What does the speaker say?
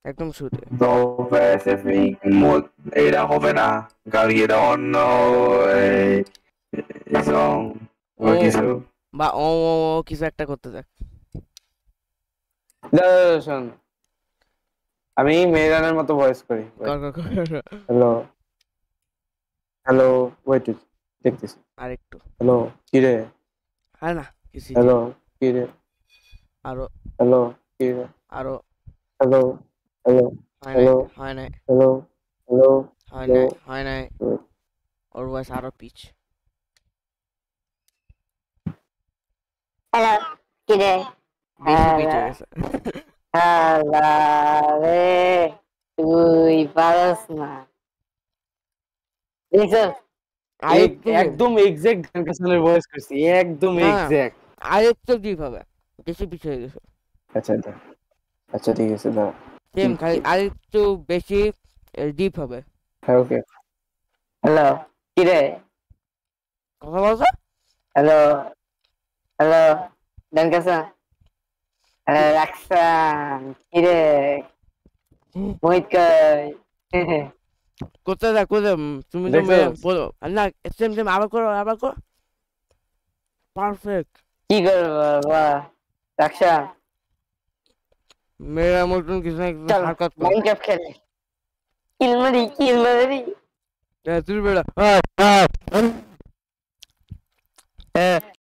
একদম শুরুতে। তো প্যাসিফিক মোড এটা হবে না, কারণ এটা অন্য সং ও কিছু। বা ও কিছু একটা করতে থাক। শোন, আমি মেয়েরানের মতো ভয়েস করি। কর কর কর। হ্যালো হ্যালো, ওয়েট দেখতেছি। আরেকটু। হ্যালো কিরে, হয় না কিছু। হ্যালো কিরে, আরো হ্যালো কিরে, আরো হ্যালো হ্যালো হয় নাই হ্যালো হয় নাই হ্যালো হ্যালো হয় হ্যালো। নাই হয় নাই। ওর ভয়েস আরো পিচ। হ্যালো কিরে, বেশি পিচ হয়ে গেছে। রে তুই পারস না, দেখছো? আরেকটু একদম এক্সাক্ট গানকাসানের ভয়েস করছি, একদম হ্যাঁ এক্সাক্ট। আরেকটু ডিপ হবে, বেশি পিচ হয়ে গেছে। আচ্ছা আচ্ছা ঠিক আছে, দাও। সেম খালি আরেকটু বেশি ডিপ হবে। হ্যাঁ ওকে। হ্যালো কিরে, কথা বলছো? হ্যালো হ্যালো ডানকাসা, রাখসান কিরে, মোহিত কই? কোথায় থাক কোথায় তুমি তো দেখছো? বলো না। সেম সেম আবার করো আবার করো। পারফেক্ট। কি করবো বাবা, রাখসান মেয়েরা মতন কিছু না কিছু চল হারকাত করো। মাইনক্রাফট খেলে, কিল মারি। তুই বেড়া।